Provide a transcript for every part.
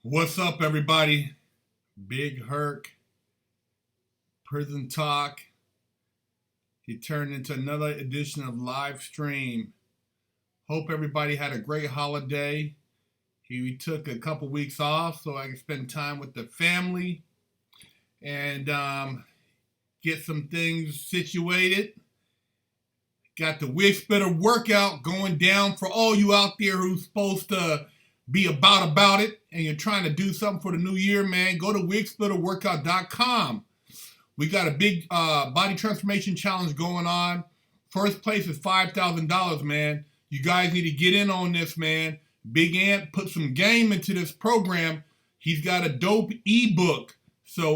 What's up, everybody? Big Herc, Prison Talk. He turned into another edition of live stream. Hope everybody had a great holiday. We took a couple weeks off so I could spend time with the family and get some things situated. Got the wig splitter workout going down for all you out there who's supposed to be about it and you're trying to do something for the new year, man. Go to wigsplitterworkout.com. We got a big body transformation challenge going on. First place is $5,000, man. You guys need to get in on this, man. Big Ant put some game into this program. He's got a dope ebook. So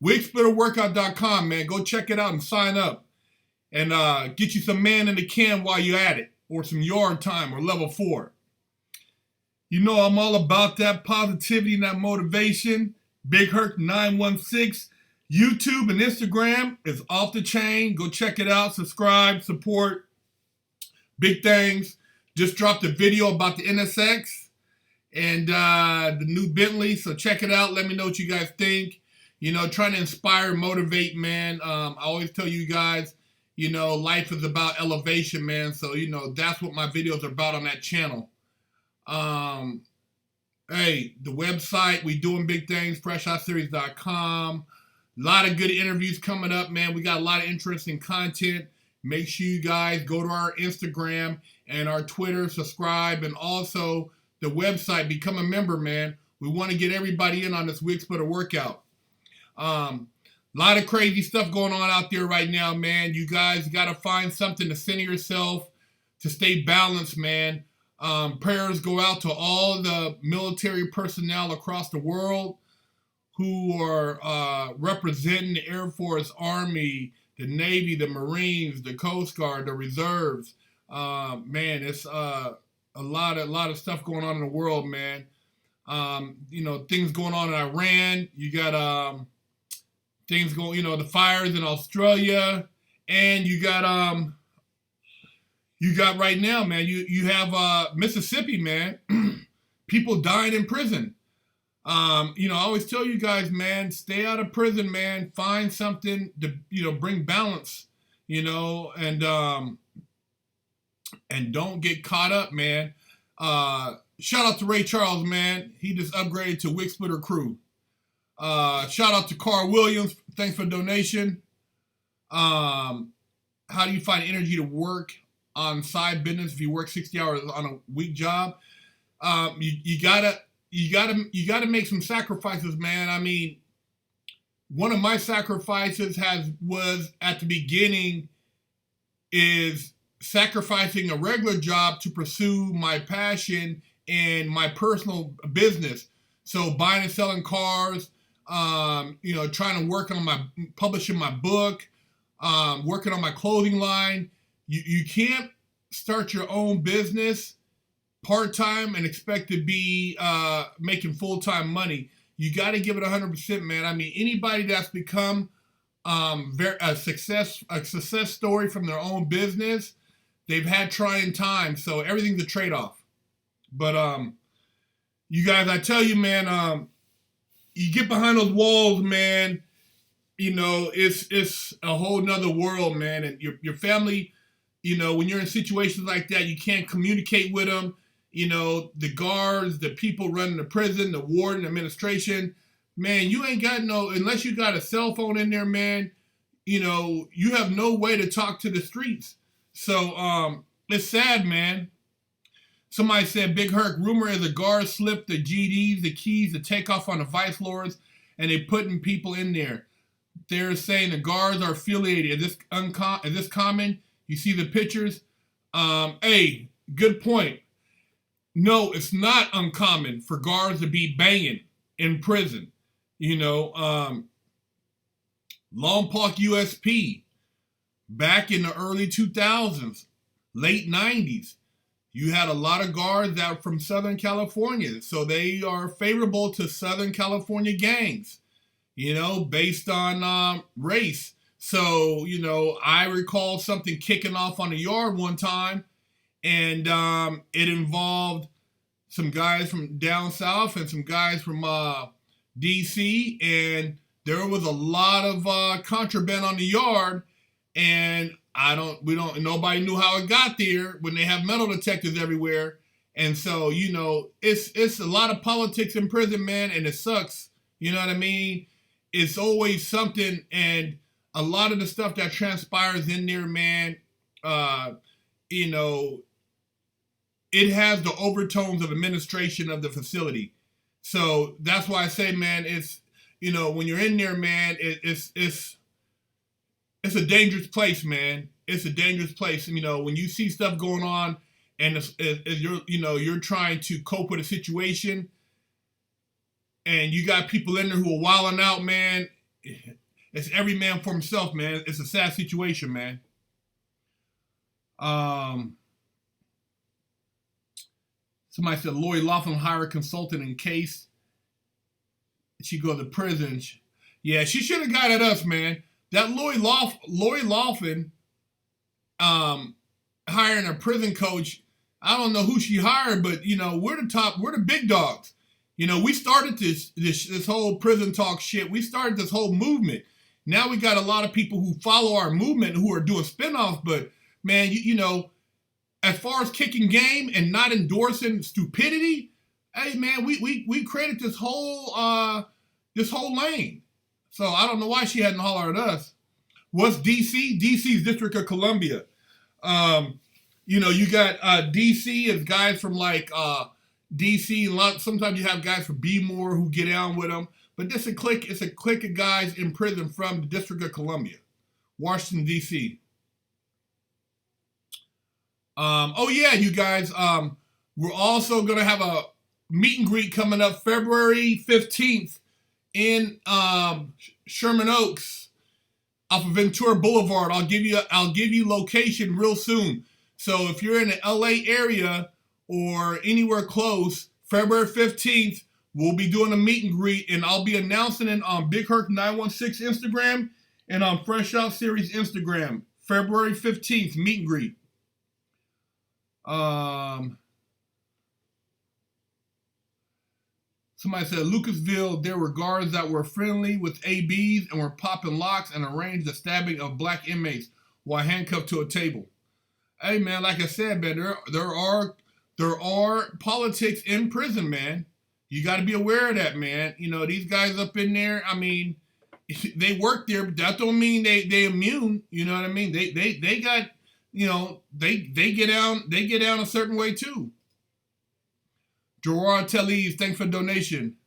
wigsplitterworkout.com, man. Go check it out and sign up. And get you some man in the can while you're at it. Or some yard time or level 4. You know I'm all about that positivity and that motivation. Big Herc 916. YouTube and Instagram is off the chain. Go check it out. Subscribe, support. Big things. Just dropped a video about the NSX and the new Bentley. So check it out. Let me know what you guys think. You know, trying to inspire, motivate, man. I always tell you guys, you know, life is about elevation, man. So, you know, that's what my videos are about on that channel. Hey, the website, we doing big things, freshhotseries.com. A lot of good interviews coming up, man. We got a lot of interesting content. Make sure you guys go to our Instagram and our Twitter, subscribe, and also the website, become a member, man. We want to get everybody in on this wig splitter workout. A lot of crazy stuff going on out there right now, man. You guys got to find something to center yourself, to stay balanced, man. Prayers go out to all the military personnel across the world who are representing the Air Force, Army, the Navy, the Marines, the Coast Guard, the Reserves. Man, it's a lot of stuff going on in the world, man. You know, things going on in Iran. You got things going, you know, the fires in Australia, and you got right now, man, you have Mississippi, man, people dying in prison. You know, I always tell you guys, man, stay out of prison, man. Find something to, you know, bring balance, you know, and don't get caught up, man. Shout out to Ray Charles, man. He just upgraded to Wig Splitter Crew. Shout out to Carl Williams. Thanks for the donation. How do you find energy to work on side business if you work 60 hours on a week job? You gotta make some sacrifices, man. I mean, one of my sacrifices was at the beginning is sacrificing a regular job to pursue my passion and my personal business. So buying and selling cars, you know, trying to work on publishing my book, working on my clothing line. You can't start your own business part-time and expect to be making full-time money. You got to give it 100%, man. I mean, anybody that's become a success story from their own business, they've had trying times. So everything's a trade-off. But you guys, I tell you, man, you get behind those walls, man. You know, it's a whole nother world, man. And your family, you know, when you're in situations like that, you can't communicate with them. You know, the guards, the people running the prison, the warden, administration, man, you ain't got unless you got a cell phone in there, man, you know, you have no way to talk to the streets. So, it's sad, man. Somebody said, Big Herc, rumor is the guards slipped the GDs, the keys to take off on the vice lords, and they putting people in there. They're saying the guards are affiliated. Is this common? You see the pictures? Hey, good point. No, it's not uncommon for guards to be banging in prison. You know, Lompoc USP, back in the early 2000s, late 90s, you had a lot of guards that were from Southern California. So they are favorable to Southern California gangs, you know, based on race. So, you know, I recall something kicking off on the yard one time, and it involved some guys from down south and some guys from DC, and there was a lot of contraband on the yard, and nobody knew how it got there when they have metal detectors everywhere. And so, it's a lot of politics in prison, man, and it sucks. You know what I mean? It's always something, and a lot of the stuff that transpires in there, man, it has the overtones of administration of the facility. So that's why I say, man, it's, when you're in there, man, it's a dangerous place, man. It's a dangerous place. And, when you see stuff going on and you're trying to cope with a situation and you got people in there who are wilding out, man, it's every man for himself, man. It's a sad situation, man. Somebody said Lori Laughlin hired a consultant in case she goes to prison. Yeah, she should have got at us, man. That Lori Laughlin hiring a prison coach, I don't know who she hired, but, we're the big dogs. We started this whole prison talk shit. We started this whole movement. Now we got a lot of people who follow our movement who are doing spinoffs, but, man, as far as kicking game and not endorsing stupidity, hey man, we created this whole lane. So I don't know why she hadn't hollered at us. What's DC? DC's District of Columbia. You got DC as guys from like DC. Sometimes you have guys from B-More who get down with them. But it's a clique of guys in prison from the District of Columbia, Washington D.C. You guys, we're also going to have a meet and greet coming up February 15th in Sherman Oaks off of Ventura Boulevard. I'll give you location real soon. So if you're in the LA area or anywhere close, February 15th, we'll be doing a meet and greet, and I'll be announcing it on Big Herc 916 Instagram and on Fresh Out Series Instagram. February 15th, meet and greet. Somebody said Lucasville, there were guards that were friendly with ABs and were popping locks and arranged the stabbing of black inmates while handcuffed to a table. Hey man, like I said, man, there are politics in prison, man. You got to be aware of that, man. These guys up in there, I mean, they work there, but that don't mean they immune. You know what I mean? They got, they get down a certain way too. Gerard Tellis, thanks for the donation.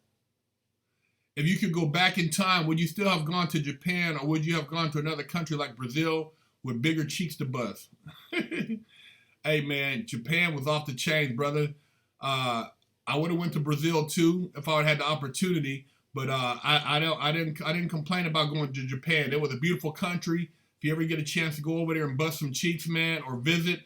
If you could go back in time, would you still have gone to Japan, or would you have gone to another country like Brazil with bigger cheeks to bust? Hey man, Japan was off the chain, brother. I would have went to Brazil too if I had the opportunity, but I didn't complain about going to Japan. It was a beautiful country. If you ever get a chance to go over there and bust some cheeks, man, or visit,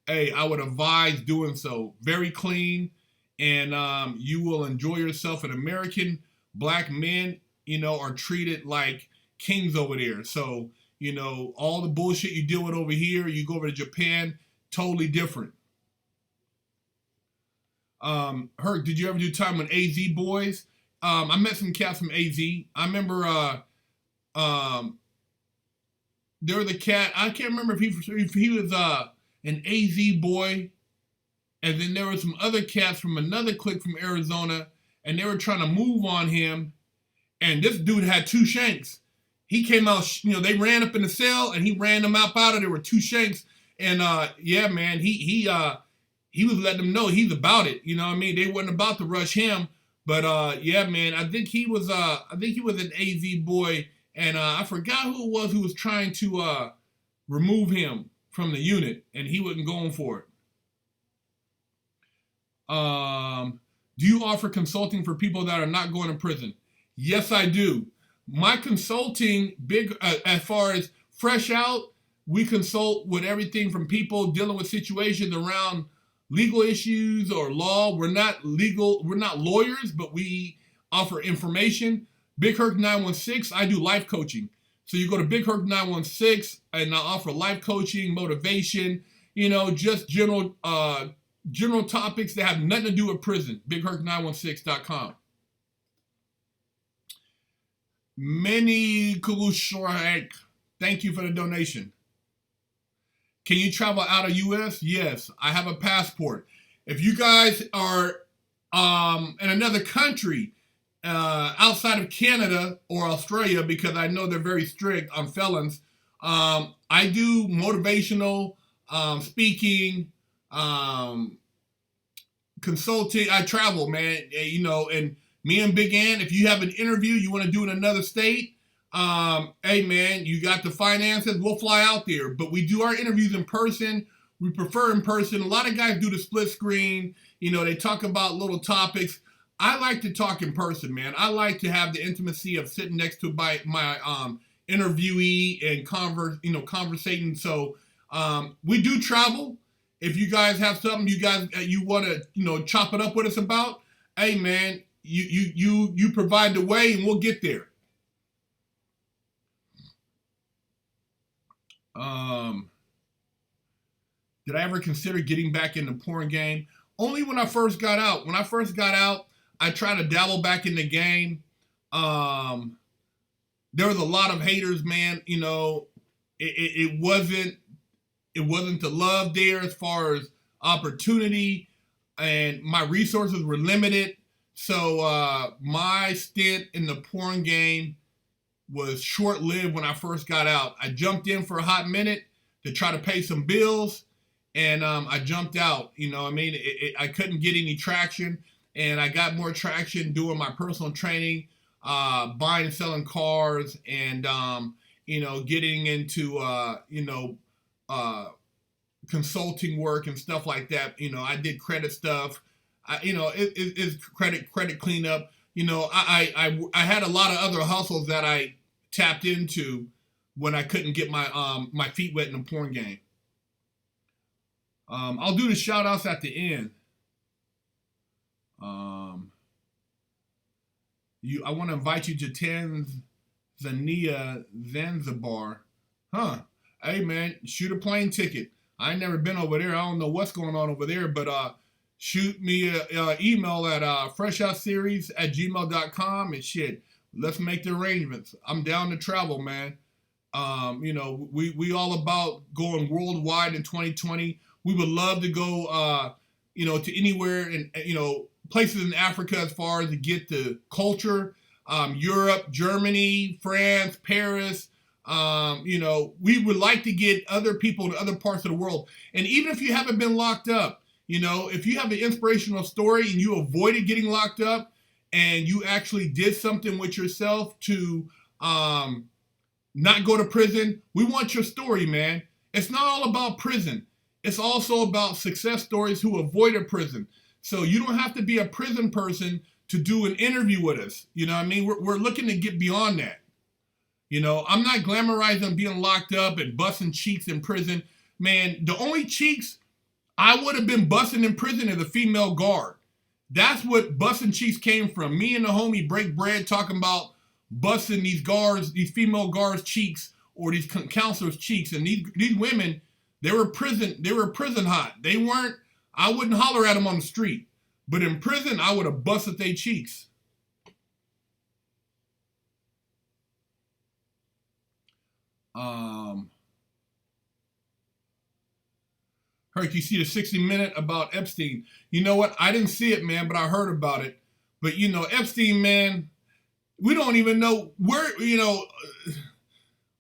hey, I would advise doing so. Very clean, and you will enjoy yourself. And American black men, are treated like kings over there. So, all the bullshit you deal with over here, you go over to Japan, totally different. Herc, did you ever do time with AZ boys? I met some cats from AZ. I remember there was a cat, I can't remember if he was an AZ boy, and then there were some other cats from another clique from Arizona, and they were trying to move on him, and this dude had two shanks. He came out, they ran up in the cell, and he ran them out of there with two shanks, and yeah, man, he was letting them know he's about it. You know what I mean? They wasn't about to rush him, but yeah, man, I think he was an AZ boy, and I forgot who it was who was trying to remove him from the unit, and he wasn't going for it. Do you offer consulting for people that are not going to prison? Yes, I do. My consulting, as far as Fresh Out, we consult with everything from people dealing with situations around legal issues or law. We're not lawyers, but we offer information. Big Herc 916, I do life coaching. So you go to Big Herc 916, and I offer life coaching, motivation, just general general topics that have nothing to do with prison. BigHerc916.com. Many Kulushorak, thank you for the donation. Can you travel out of U.S.? Yes, I have a passport. If you guys are in another country outside of Canada or Australia, because I know they're very strict on felons, I do motivational speaking, consulting. I travel, man, you know, and me and Big Ann, if you have an interview you want to do in another state, hey, man, you got the finances, we'll fly out there. But we do our interviews in person. We prefer in person. A lot of guys do the split screen. You know, they talk about little topics. I like to talk in person, man. I like to have the intimacy of sitting next to my interviewee and conversating. So we do travel. If you guys have something you want to chop it up with us about, hey, man, you provide the way and we'll get there. Did I ever consider getting back in the porn game? Only when I first got out. When I first got out, I tried to dabble back in the game. There was a lot of haters, man. You know, it wasn't the love there as far as opportunity, and my resources were limited. So my stint in the porn game was short-lived when I first got out. I jumped in for a hot minute to try to pay some bills, and I jumped out. You know, I mean, I couldn't get any traction, and I got more traction doing my personal training, buying and selling cars, and getting into consulting work and stuff like that. You know, I did credit stuff. It's credit cleanup. You know, I had a lot of other hustles that I tapped into when I couldn't get my feet wet in the porn game. I'll do the shout outs at the end. I want to invite you to Tanzania, Zanzibar. Huh. Hey, man, shoot a plane ticket. I ain't never been over there. I don't know what's going on over there, but shoot me an email at freshoutseries@gmail.com and shit. Let's make the arrangements. I'm down to travel, man. We all about going worldwide in 2020. We would love to go, to anywhere in, places in Africa as far as to get the culture. Europe, Germany, France, Paris. We would like to get other people to other parts of the world. And even if you haven't been locked up, if you have an inspirational story and you avoided getting locked up and you actually did something with yourself to not go to prison, we want your story, man. It's not all about prison. It's also about success stories who avoided prison. So you don't have to be a prison person to do an interview with us. You know what I mean? We're looking to get beyond that. I'm not glamorizing being locked up and busting cheeks in prison. Man, the only cheeks I would have been busting in prison as a female guard. That's what busting cheeks came from. Me and the homie break bread talking about busting these female guards' cheeks or these counselors' cheeks. And these women, they were prison hot. I wouldn't holler at them on the street. But in prison, I would have busted their cheeks. Herc, you see the 60-minute about Epstein. You know what? I didn't see it, man, but I heard about it. But, Epstein, man, we don't even know where,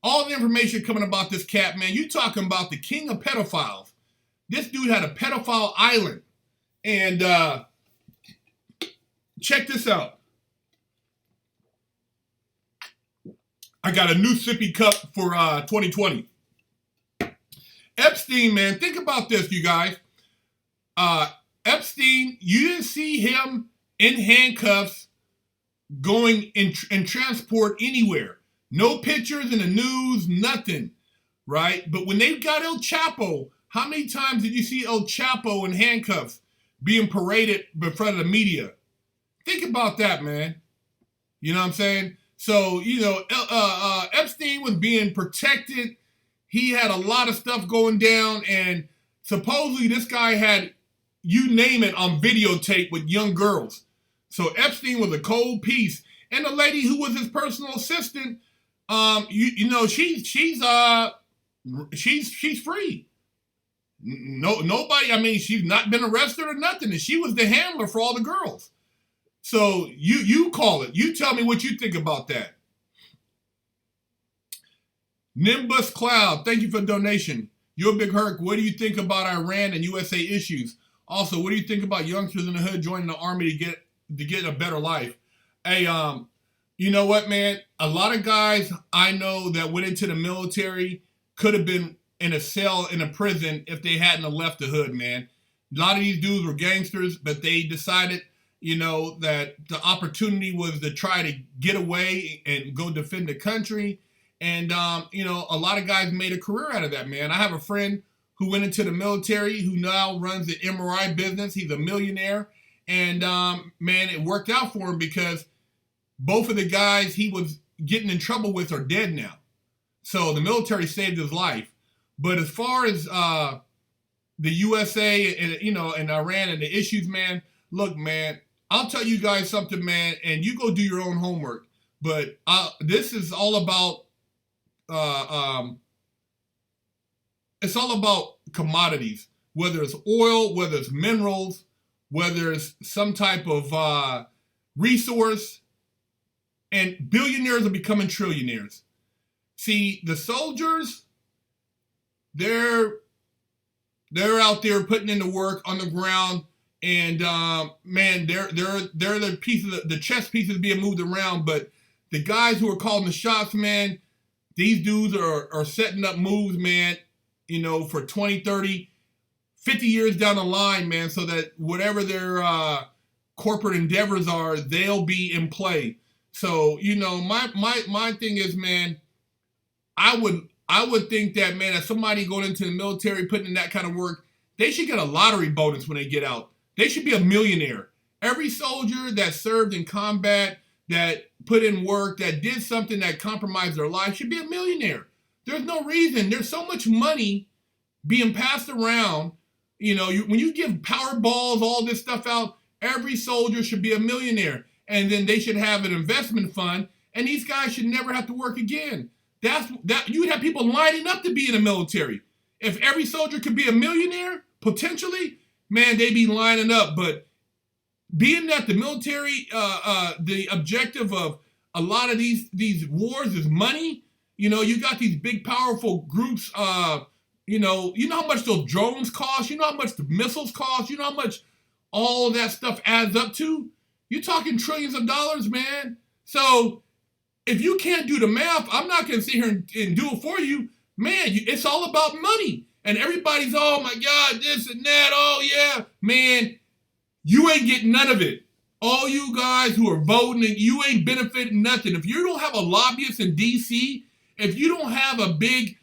all the information coming about this cat, man. You talking about the king of pedophiles. This dude had a pedophile island. And check this out. I got a new sippy cup for 2020. Epstein, man, think about this, you guys. Epstein, you didn't see him in handcuffs going in transport anywhere. No pictures in the news, nothing, right? But when they got El Chapo, how many times did you see El Chapo in handcuffs being paraded in front of the media? Think about that, man. You know what I'm saying? So, Epstein was being protected. He had a lot of stuff going down, and supposedly this guy had you name it on videotape with young girls. So Epstein was a cold piece. And the lady who was his personal assistant, she's free. Nobody, I mean, she's not been arrested or nothing. And she was the handler for all the girls. So you call it. You tell me what you think about that. Nimbus Cloud, thank you for the donation. You're a big Herc. What do you think about Iran and USA issues? Also, what do you think about youngsters in the hood joining the army to get a better life? Hey, you know what, man? A lot of guys I know that went into the military could have been in a cell in a prison if they hadn't left the hood, man. A lot of these dudes were gangsters, but they decided, that the opportunity was to try to get away and go defend the country. And, a lot of guys made a career out of that, man. I have a friend who went into the military who now runs an MRI business. He's a millionaire. And, man, it worked out for him because both of the guys he was getting in trouble with are dead now. So the military saved his life. But as far as the USA and Iran and the issues, man, look, man, I'll tell you guys something, man, and you go do your own homework. But this is all about it's all about commodities, whether it's oil, whether it's minerals, whether it's some type of resource, and billionaires are becoming trillionaires. See, the soldiers, they're out there putting in the work on the ground, and man, they're the pieces, the chess pieces being moved around. But the guys who are calling the shots, man, these dudes are setting up moves, man, for 20, 30, 50 years down the line, man, so that whatever their corporate endeavors are, they'll be in play. So, my thing is, man, I would think that, man, if somebody going into the military, putting in that kind of work, they should get a lottery bonus when they get out. They should be a millionaire. Every soldier that served in combat, that put in work, that did something that compromised their life should be a millionaire. There's no reason. There's so much money being passed around. When you give Powerballs, all this stuff out, every soldier should be a millionaire. And then they should have an investment fund, and these guys should never have to work again. You would have people lining up to be in the military. If every soldier could be a millionaire, potentially, man, they'd be lining up. But being that the military, the objective of a lot of these wars is money, you got these big, powerful groups, you know how much those drones cost, you know how much the missiles cost, you know how much all of that stuff adds up to? You're talking trillions of dollars, man. So if you can't do the math, I'm not going to sit here and do it for you. Man, it's all about money. And everybody's, oh my God, this and that, oh yeah. Man, you ain't getting none of it. All you guys who are voting, you ain't benefiting nothing. If you don't have a lobbyist in D.C., if you don't have a big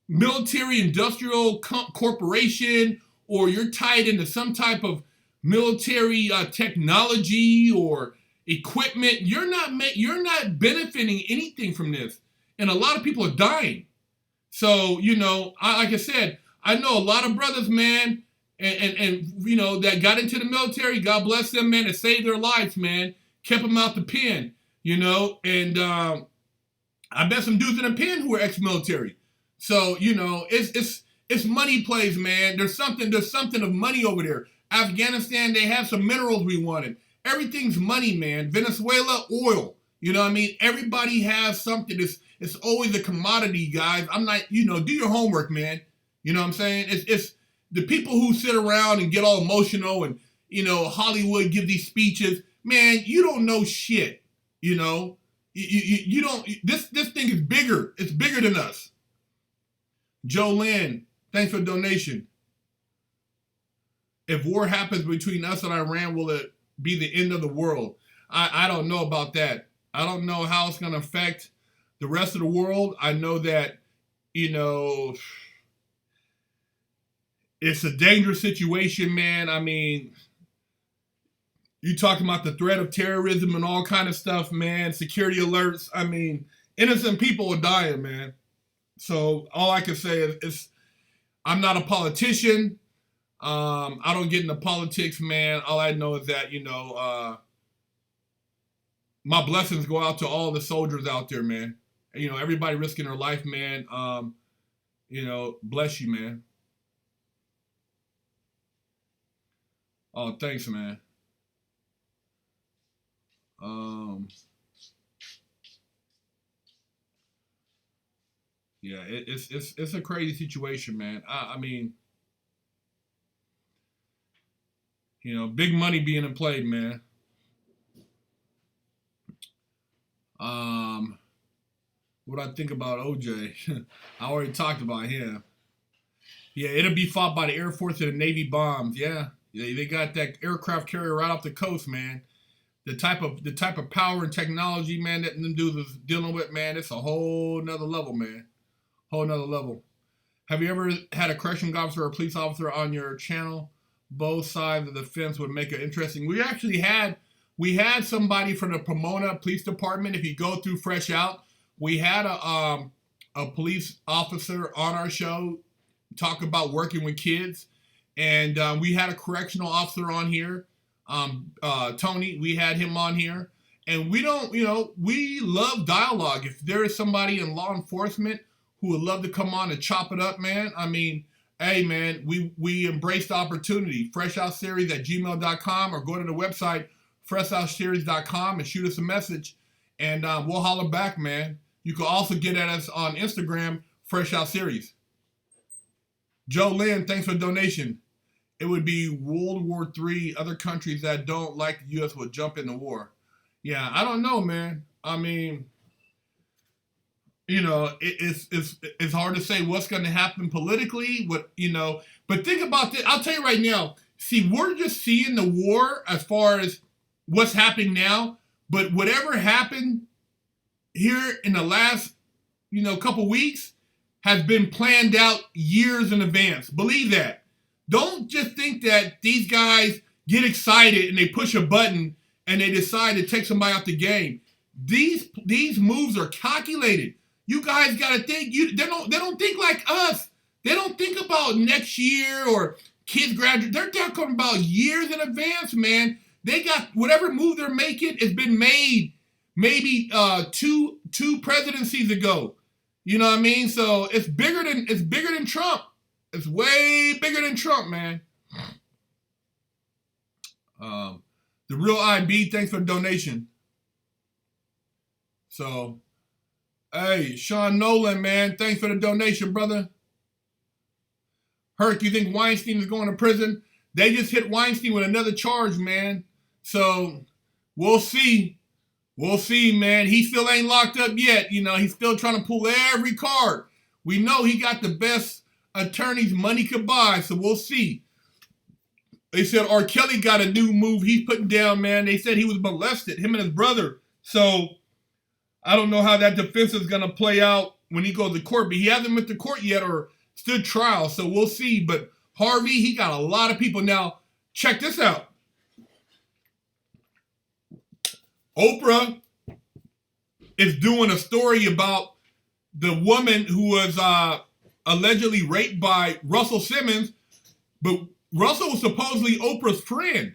military industrial corporation, or you're tied into some type of military technology or equipment, you're not benefiting anything from this. And a lot of people are dying. So, like I said, I know a lot of brothers, man, and that got into the military. God bless them, man, that saved their lives, man. Kept them out the pen, and I bet some dudes in the pen who are ex-military. So, it's money plays, man. There's something of money over there. Afghanistan, they have some minerals we wanted. Everything's money, man. Venezuela, oil. You know what I mean? Everybody has something. It's always a commodity, guys. I'm not, do your homework, man. You know what I'm saying? It's the people who sit around and get all emotional and, Hollywood give these speeches. Man, you don't know shit. You don't, this thing is bigger. It's bigger than us. Joe Lynn, thanks for the donation. If war happens between us and Iran, will it be the end of the world? I don't know about that. I don't know how it's going to affect the rest of the world. I know that, it's a dangerous situation, man. I mean, you talking about the threat of terrorism and all kind of stuff, man. Security alerts. I mean, innocent people are dying, man. So all I can say is I'm not a politician. I don't get into politics, man. All I know is that, my blessings go out to all the soldiers out there, man. Everybody risking their life, man. Bless you, man. Oh, thanks, man. Yeah, it's a crazy situation, man. I mean, big money being played, man. What I think about OJ, I already talked about him. Yeah, it'll be fought by the Air Force and the Navy bombs. Yeah, they got that aircraft carrier right off the coast, man. The type of power and technology, man, that them dudes is dealing with, man, it's a whole nother level, man. Whole nother level. Have you ever had a corrections officer or a police officer on your channel? Both sides of the fence would make it interesting. We had somebody from the Pomona Police Department. If you go through Fresh Out, we had a police officer on our show talk about working with kids, and we had a correctional officer on here, Tony. We had him on here, and we love dialogue. If there is somebody in law enforcement who would love to come on and chop it up, man, I mean, hey, man, we embrace the opportunity. Freshoutseries@gmail.com, or go to the website, freshoutseries.com, and shoot us a message, and we'll holler back, man. You can also get at us on Instagram, Fresh Out Series. Joe Lynn, thanks for the donation. It would be World War III. Other countries that don't like the U.S. will jump into war. Yeah, I don't know, man. I mean, it's hard to say what's going to happen politically. But think about this. I'll tell you right now. See, we're just seeing the war as far as what's happening now. But whatever happened here in the last, couple weeks has been planned out years in advance. Believe that. Don't just think that these guys get excited and they push a button and they decide to take somebody out the game. These moves are calculated. You guys got to think. They don't think like us. They don't think about next year or kids graduate. They're talking about years in advance, man. They got whatever move they're making has been made maybe two presidencies ago. You know what I mean? So it's bigger than Trump. It's way bigger than Trump, man. The real IB, thanks for the donation. So, hey, Sean Nolan, man, thanks for the donation, brother. Herc, you think Weinstein is going to prison? They just hit Weinstein with another charge, man. So, we'll see. We'll see, man. He still ain't locked up yet. He's still trying to pull every card. We know he got the best attorneys money could buy, so we'll see. They said R. Kelly got a new move he's putting down, man. They said he was molested, him and his brother. So, I don't know how that defense is going to play out when he goes to court, but he hasn't went to court yet or stood trial, so we'll see. But Harvey, he got a lot of people. Now, check this out. Oprah is doing a story about the woman who was allegedly raped by Russell Simmons, but Russell was supposedly Oprah's friend.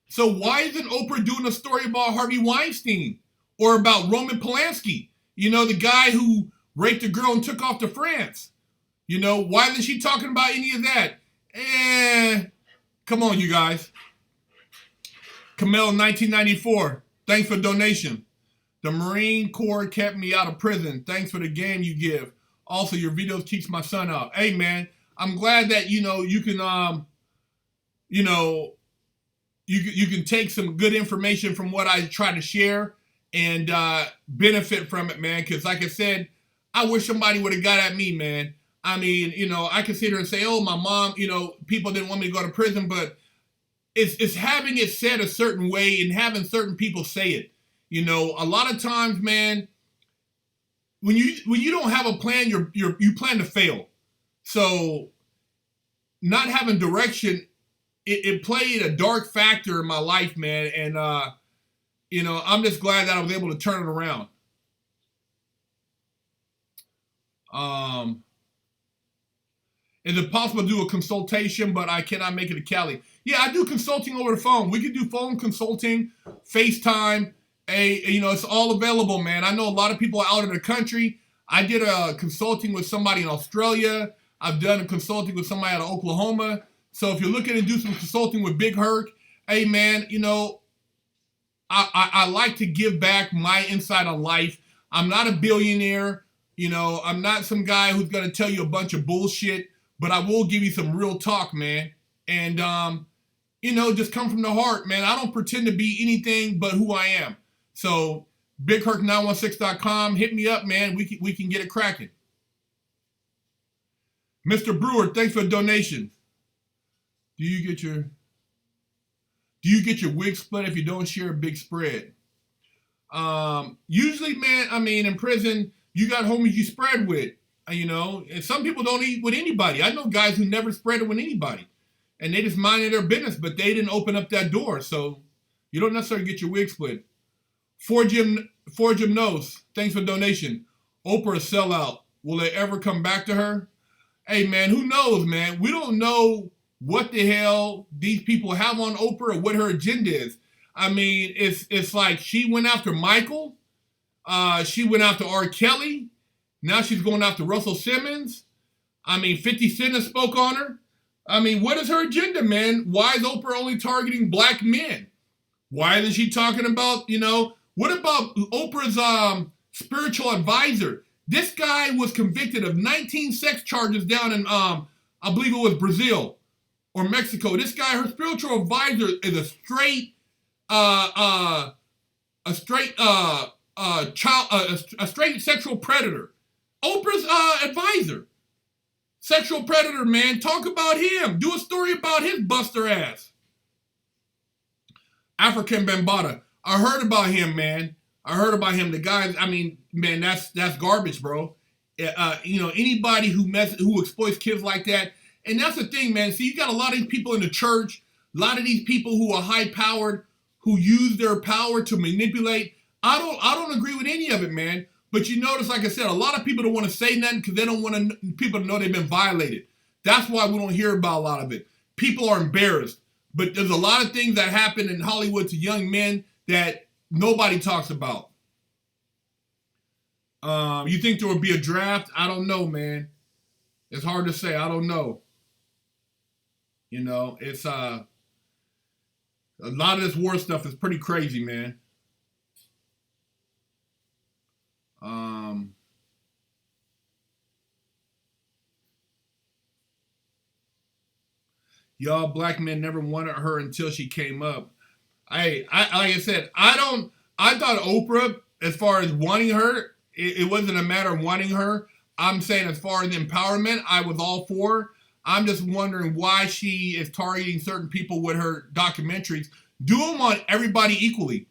So why isn't Oprah doing a story about Harvey Weinstein or about Roman Polanski? The guy who raped a girl and took off to France. Why isn't she talking about any of that? Come on, you guys. Camille, 1994. Thanks for the donation. The Marine Corps kept me out of prison. Thanks for the game you give. Also, your videos keeps my son out. Hey, man, I'm glad that, you can, you can take some good information from what I try to share and benefit from it, man. Because like I said, I wish somebody would have got at me, man. I mean, I can sit here and say, oh, my mom, people didn't want me to go to prison, but it's having it said a certain way and having certain people say it. A lot of times, man, when you don't have a plan, you plan to fail. So not having direction, it played a dark factor in my life, man. And I'm just glad that I was able to turn it around. Is it possible to do a consultation, but I cannot make it to Cali? Yeah, I do consulting over the phone. We could do phone consulting, FaceTime. It's all available, man. I know a lot of people out in the country. I did a consulting with somebody in Australia. I've done a consulting with somebody out of Oklahoma. So if you're looking to do some consulting with Big Herc, hey, man, I like to give back my insight on life. I'm not a billionaire. I'm not some guy who's going to tell you a bunch of bullshit, but I will give you some real talk, man. And, just come from the heart, man. I don't pretend to be anything but who I am. So BigHerc916.com, hit me up, man. We can get it cracking. Mr. Brewer, thanks for the donation. Do you get your wig split if you don't share a big spread? Usually, man, in prison, you got homies you spread with, and some people don't eat with anybody. I know guys who never spread it with anybody, and they just minded their business, but they didn't open up that door, so you don't necessarily get your wig split. For Jim knows, thanks for the donation. Oprah a sellout. Will they ever come back to her? Hey, man, who knows, man? We don't know what the hell these people have on Oprah or what her agenda is. It's like she went after Michael. She went after R. Kelly. Now she's going after Russell Simmons. 50 Cent has spoke on her. What is her agenda, man? Why is Oprah only targeting black men? Why isn't she talking about, what about Oprah's spiritual advisor? This guy was convicted of 19 sex charges down in, I believe it was Brazil or Mexico. This guy, her spiritual advisor is a straight sexual predator. Oprah's advisor, sexual predator, man. Talk about him. Do a story about his buster ass. African Bambata. I heard about him, man. The guy, man, that's garbage, bro. Anybody who exploits kids like that. And that's the thing, man. See, you got a lot of these people in the church, a lot of these people who are high-powered, who use their power to manipulate. I don't agree with any of it, man. But you notice, like I said, a lot of people don't want to say nothing because they don't want people to know they've been violated. That's why we don't hear about a lot of it. People are embarrassed. But there's a lot of things that happen in Hollywood to young men that nobody talks about. You think there would be a draft? I don't know, man. It's hard to say. I don't know. It's a lot of this war stuff is pretty crazy, man. Y'all black men never wanted her until she came up. I like I said, I thought Oprah, as far as wanting her, it wasn't a matter of wanting her. I'm saying as far as empowerment, I was all for her. I'm just wondering why she is targeting certain people with her documentaries. Do them on everybody equally.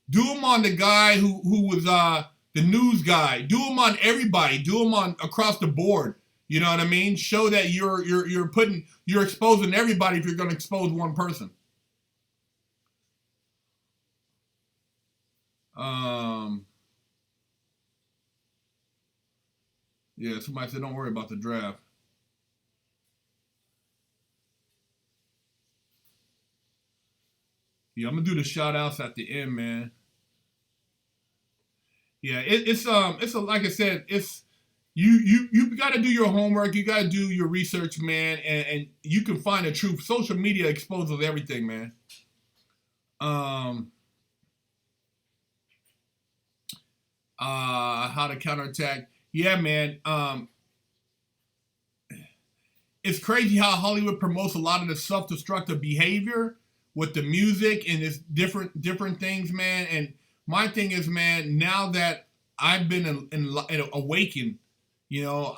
Do them on the guy who was the news guy. Do them on everybody. Do them on across the board. You know what I mean? Show that you're exposing everybody if you're going to expose one person. Yeah, somebody said don't worry about the draft. Yeah, I'm gonna do the shout outs at the end, man. Yeah, it's like I said, it's you got to do your homework, you got to do your research, man, and you can find the truth. Social media exposes everything, man. How to counterattack? Yeah, man. It's crazy how Hollywood promotes a lot of the self-destructive behavior with the music and it's different things, man. And my thing is, man, now that I've been awakened,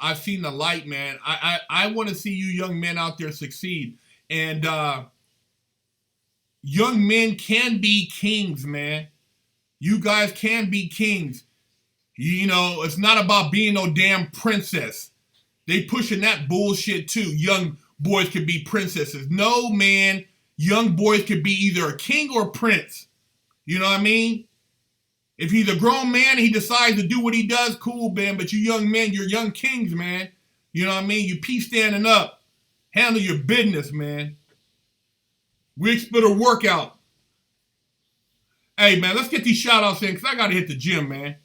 I've seen the light, man. I want to see you young men out there succeed. And young men can be kings, man. You guys can be kings. It's not about being no damn princess. They pushing that bullshit too. Young boys could be princesses. No, man. Young boys could be either a king or a prince. You know what I mean? If he's a grown man and he decides to do what he does, cool, man. But you young men, you're young kings, man. You know what I mean? You peace standing up. Handle your business, man. Wig splitter workout. Hey, man, let's get these shout-outs in, because I got to hit the gym, man.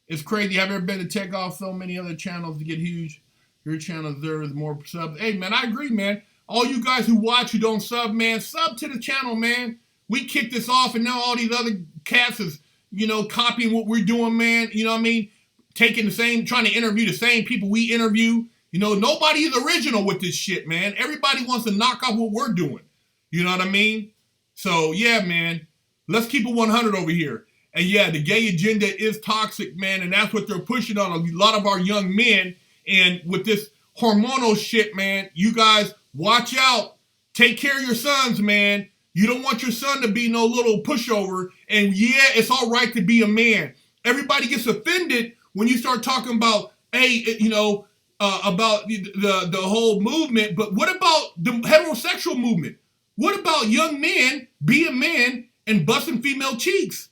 It's crazy. Have you ever been to check off so many other channels to get huge? Your channel deserves more subs. Hey, man, I agree, man. All you guys who watch, who don't sub, man, sub to the channel, man. We kicked this off, and now all these other cats is, you know, copying what we're doing, man. You know what I mean? Taking the same, trying to interview the same people we interview. You know, nobody is original with this shit, man. Everybody wants to knock off what we're doing. You know what I mean? So, yeah, man. Let's keep it 100 over here. And yeah, the gay agenda is toxic, man, and that's what they're pushing on a lot of our young men. And with this hormonal shit, man, you guys watch out. Take care of your sons, man. You don't want your son to be no little pushover. And yeah, it's all right to be a man. Everybody gets offended when you start talking about, hey, you know, about the whole movement. But what about the heterosexual movement? What about young men being men and busting female cheeks?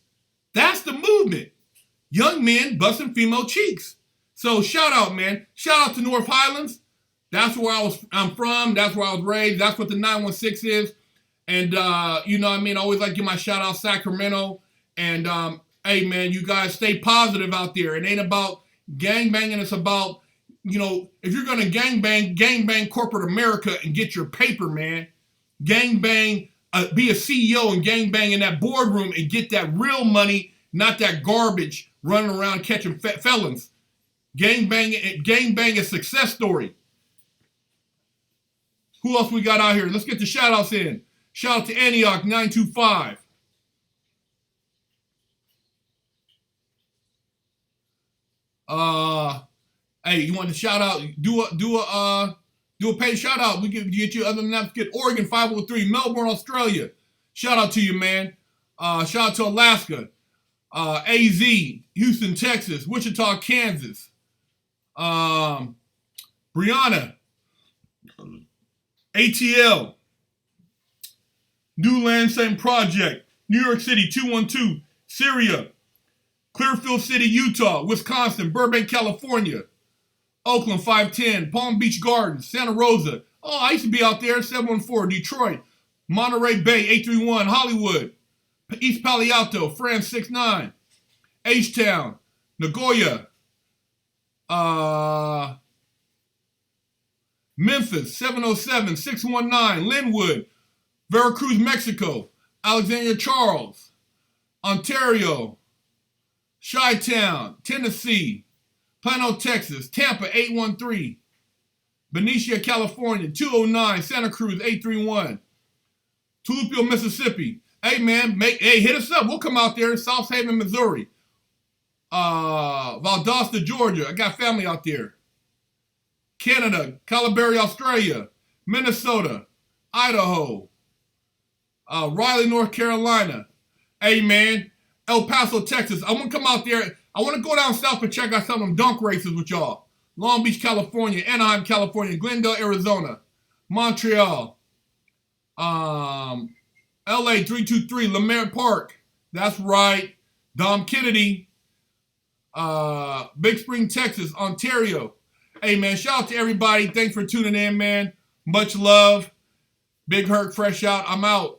That's the movement. Young men busting female cheeks. So shout out, man. Shout out to North Highlands. That's where I'm from. That's where I was raised. That's what the 916 is. And, you know what I mean? I always like to give my shout out Sacramento. And, hey, man, you guys stay positive out there. It ain't about gangbanging. It's about, you know, if you're going to gangbang corporate America and get your paper, man. Gangbang, be a CEO and gangbang in that boardroom and get that real money, not that garbage running around catching felons. Gangbang a success story. Who else we got out here? Let's get the shout outs in. Shout out to Antioch 925. Hey, you want to shout out? Do a paid shout out. We can get you. Other than that, get Oregon 503, Melbourne, Australia. Shout out to you, man. Shout out to Alaska, AZ, Houston, Texas, Wichita, Kansas. Brianna, ATL, New Land Same Project, New York City 212, Syria, Clearfield City, Utah, Wisconsin, Burbank, California, Oakland 510, Palm Beach Gardens, Santa Rosa. Oh, I used to be out there, 714, Detroit, Monterey Bay 831, Hollywood, East Palo Alto, France 69, H-Town, Nagoya, Memphis 707, 619, Linwood, Veracruz, Mexico, Alexandria Charles, Ontario, Chi-Town, Tennessee, Plano, Texas, Tampa 813, Benicia, California 209, Santa Cruz 831, Tupelo, Mississippi. Hey man, hit us up. We'll come out there. South Haven, Missouri, Valdosta, Georgia. I got family out there. Canada, Calaberry, Australia, Minnesota, Idaho, Raleigh, North Carolina. Hey man, El Paso, Texas. I want to come out there. I want to go down south and check out some of them dunk races with y'all. Long Beach, California, Anaheim, California, Glendale, Arizona, Montreal, LA 323, Lemare Park. That's right. Dom Kennedy, Big Spring, Texas, Ontario. Hey, man, shout out to everybody. Thanks for tuning in, man. Much love. Big Herc, fresh out. I'm out.